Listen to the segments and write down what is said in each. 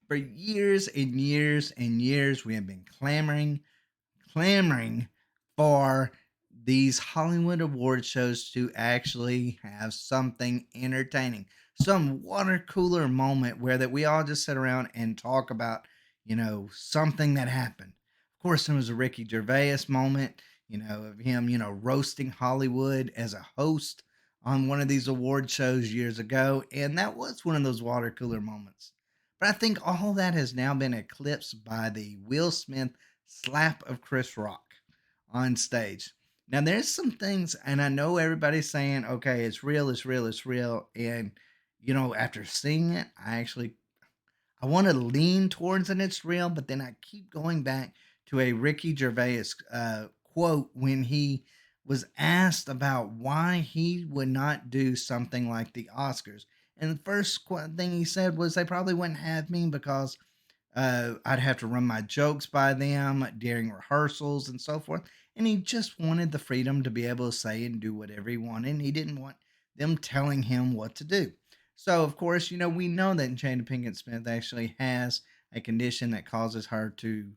For years and years and years, we have been clamoring for these Hollywood award shows to actually have something entertaining, some water cooler moment where that we all just sit around and talk about, something that happened. Of course, there was a Ricky Gervais moment, of him, roasting Hollywood as a host on one of these award shows years ago, and that was one of those water cooler moments. But I think all that has now been eclipsed by the Will Smith slap of Chris Rock on stage. Now, there's some things, and I know everybody's saying, okay, it's real, it's real, it's real. And, after seeing it, I want to lean towards it, it's real, but then I keep going back to a Ricky Gervais quote when he was asked about why he would not do something like the Oscars. And the first thing he said was they probably wouldn't have me because I'd have to run my jokes by them during rehearsals and so forth. And he just wanted the freedom to be able to say and do whatever he wanted. And he didn't want them telling him what to do. So, of course, we know that Jada Pinkett Smith actually has a condition that causes her to,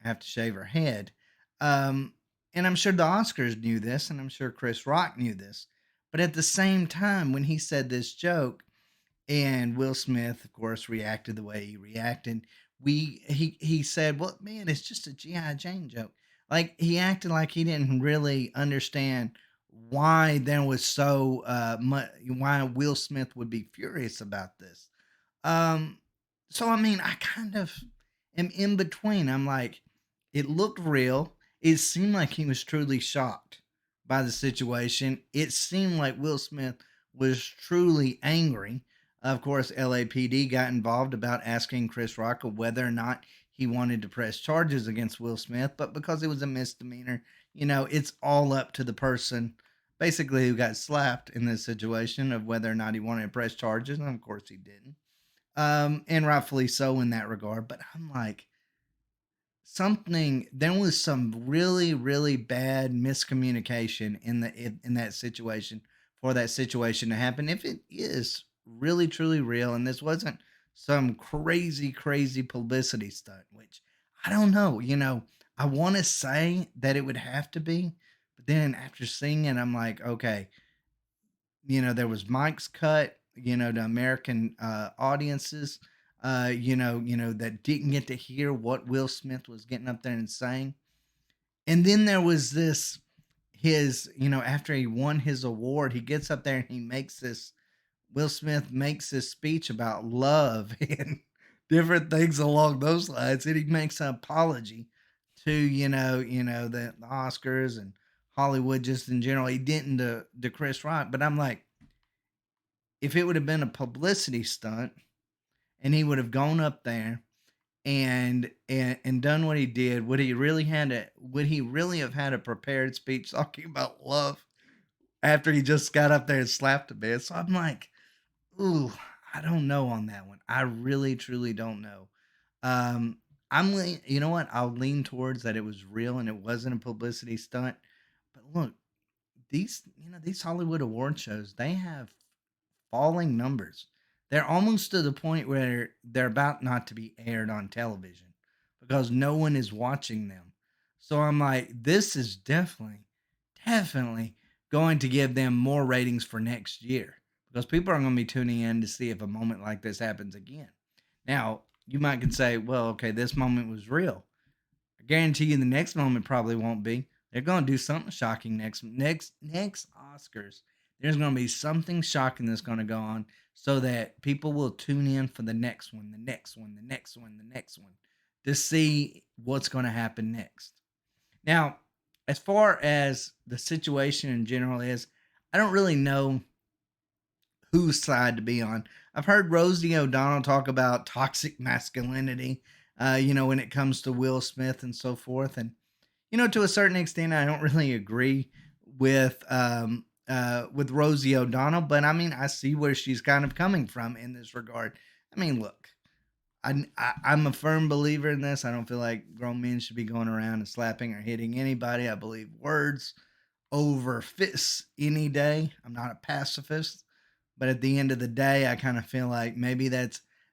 have to shave her head. Um, and I'm sure the Oscars knew this, and I'm sure Chris Rock knew this. But at the same time, when he said this joke, and Will Smith, of course, reacted the way he reacted. He said, "Well, man, it's just a GI Jane joke." Like he acted like he didn't really understand why there was so much, why Will Smith would be furious about this. Um, so I mean, I kind of am in between. I'm like, it looked real. It seemed like he was truly shocked by the situation. It seemed like Will Smith was truly angry. Of course, LAPD got involved about asking Chris Rock whether or not he wanted to press charges against Will Smith, but because it was a misdemeanor, it's all up to the person basically who got slapped in this situation of whether or not he wanted to press charges. And of course, he didn't. And rightfully so in that regard. But I'm like, there was some really really bad miscommunication in that situation for that situation to happen. If it is really truly real and this wasn't some crazy publicity stunt, which I don't know, I want to say that it would have to be, but then after seeing it I'm like, okay, there was Mike's cut, to American audiences, that didn't get to hear what Will Smith was getting up there and saying. And then there was after he won his award, he gets up there and Will Smith makes this speech about love and different things along those lines. And he makes an apology to, the Oscars and Hollywood just in general. He didn't to Chris Rock, but I'm like, if it would have been a publicity stunt and he would have gone up there and done what he did, would he really have had a prepared speech talking about love after he just got up there and slapped a bit? So I'm like, ooh, I don't know on that one. I really truly don't know. Um, you know what? I'll lean towards that it was real and it wasn't a publicity stunt. But look, these Hollywood award shows, they have falling numbers. They're almost to the point where they're about not to be aired on television because no one is watching them. So I'm like, this is definitely going to give them more ratings for next year because people are going to be tuning in to see if a moment like this happens again. Now, you might can say, well, okay, this moment was real. I guarantee you the next moment probably won't be. They're going to do something shocking next Oscars. There's going to be something shocking that's going to go on so that people will tune in for the next one, the next one, the next one, the next one to see what's going to happen next. Now, as far as the situation in general is, I don't really know whose side to be on. I've heard Rosie O'Donnell talk about toxic masculinity, when it comes to Will Smith and so forth. And, to a certain extent, I don't really agree with Rosie O'Donnell, but I mean, I see where she's kind of coming from in this regard. I mean, look, I'm a firm believer in this. I don't feel like grown men should be going around and slapping or hitting anybody. I believe words over fists any day. I'm not a pacifist, but at the end of the day, I kind of feel like maybe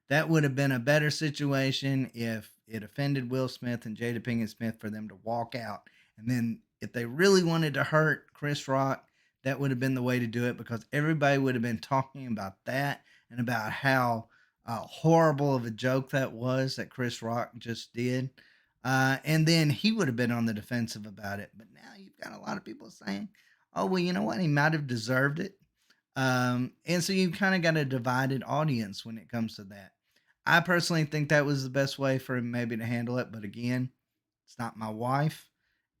That would have been a better situation if it offended Will Smith and Jada Pinkett Smith for them to walk out. And then if they really wanted to hurt Chris Rock, that would have been the way to do it because everybody would have been talking about that and about how horrible of a joke that was that Chris Rock just did. And then he would have been on the defensive about it. But now you've got a lot of people saying, oh, well, you know what? He might have deserved it. And so you kind of got a divided audience when it comes to that. I personally think that was the best way for him maybe to handle it. But again, it's not my wife.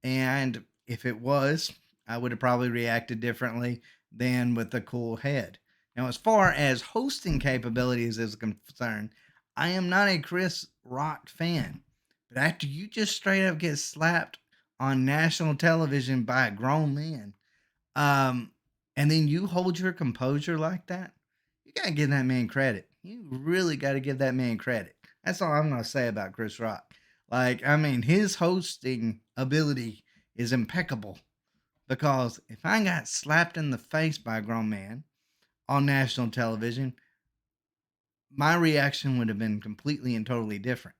And if it was, I would have probably reacted differently than with a cool head. Now, as far as hosting capabilities is concerned, I am not a Chris Rock fan. But after you just straight up get slapped on national television by a grown man, um, and then you hold your composure like that, you gotta give that man credit. You really gotta give that man credit. That's all I'm gonna say about Chris Rock. Like, I mean, his hosting ability is impeccable because if I got slapped in the face by a grown man on national television, my reaction would have been completely and totally different.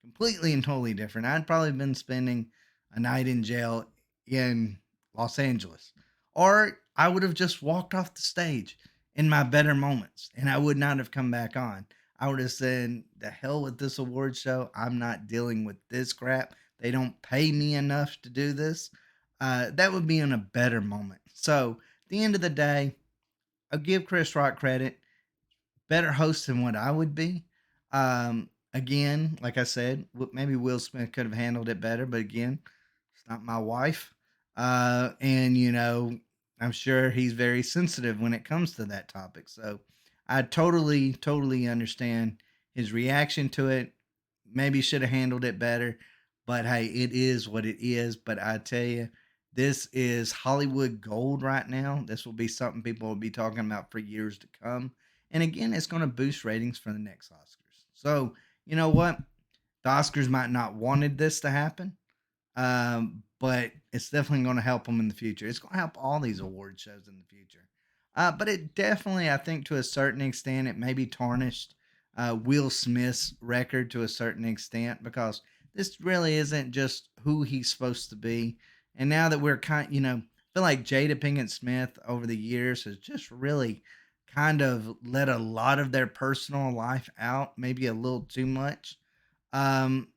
Completely and totally different. I'd probably been spending a night in jail in Los Angeles. Or I would have just walked off the stage in my better moments and I would not have come back on. I would have said, the hell with this award show. I'm not dealing with this crap. They don't pay me enough to do this. That would be in a better moment. So, at the end of the day, I'll give Chris Rock credit, better host than what I would be. Again, like I said, maybe Will Smith could have handled it better, but again, it's not my wife. And, I'm sure he's very sensitive when it comes to that topic. So I totally, totally understand his reaction to it. Maybe should have handled it better, but hey, it is what it is. But I tell you, this is Hollywood gold right now. This will be something people will be talking about for years to come. And again, it's going to boost ratings for the next Oscars. So, you know what? The Oscars might not wanted this to happen, but it's definitely going to help them in the future. It's going to help all these award shows in the future. But it definitely, I think, to a certain extent, it maybe tarnished Will Smith's record to a certain extent because this really isn't just who he's supposed to be. And now that we're I feel like Jada Pinkett Smith over the years has just really kind of let a lot of their personal life out, maybe a little too much. Um,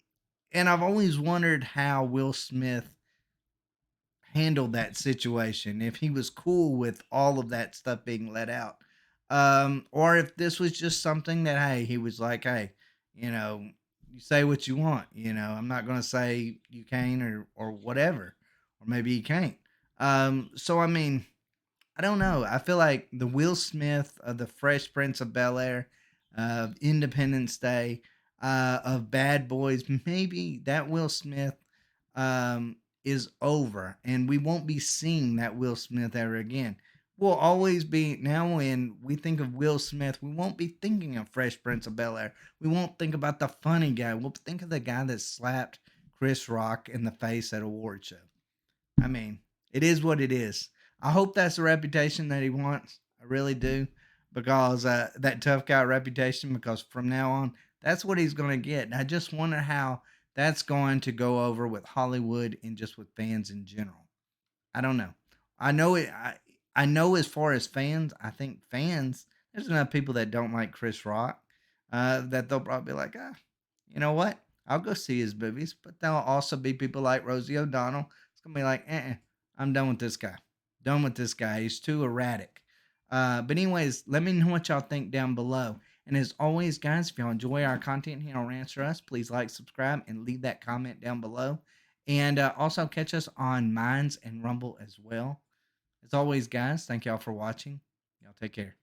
and I've always wondered how Will Smith handled that situation, if he was cool with all of that stuff being let out. Or if this was just something that, hey, he was like, hey, you know, you say what you want, I'm not gonna say you can or whatever. Or maybe you can't. So I mean, I don't know. I feel like the Will Smith of the Fresh Prince of Bel Air, of Independence Day, of Bad Boys, maybe that Will Smith is over, and we won't be seeing that Will Smith ever again. We'll always be now when we think of Will Smith, we won't be thinking of Fresh Prince of Bel Air. We won't think about the funny guy. We'll think of the guy that slapped Chris Rock in the face at a award show. I mean, it is what it is. I hope that's the reputation that he wants. I really do, because that tough guy reputation. Because from now on, that's what he's going to get. And I just wonder how that's going to go over with Hollywood and just with fans in general. I don't know. I know it. I know as far as fans, I think fans. There's enough people that don't like Chris Rock that they'll probably be like, you know what? I'll go see his movies. But there'll also be people like Rosie O'Donnell. It's gonna be like, I'm done with this guy. Done with this guy. He's too erratic. But anyways, let me know what y'all think down below. And as always, guys, if y'all enjoy our content here on Rants for Us, please like, subscribe, and leave that comment down below. And also catch us on Minds and Rumble as well. As always, guys, thank y'all for watching. Y'all take care.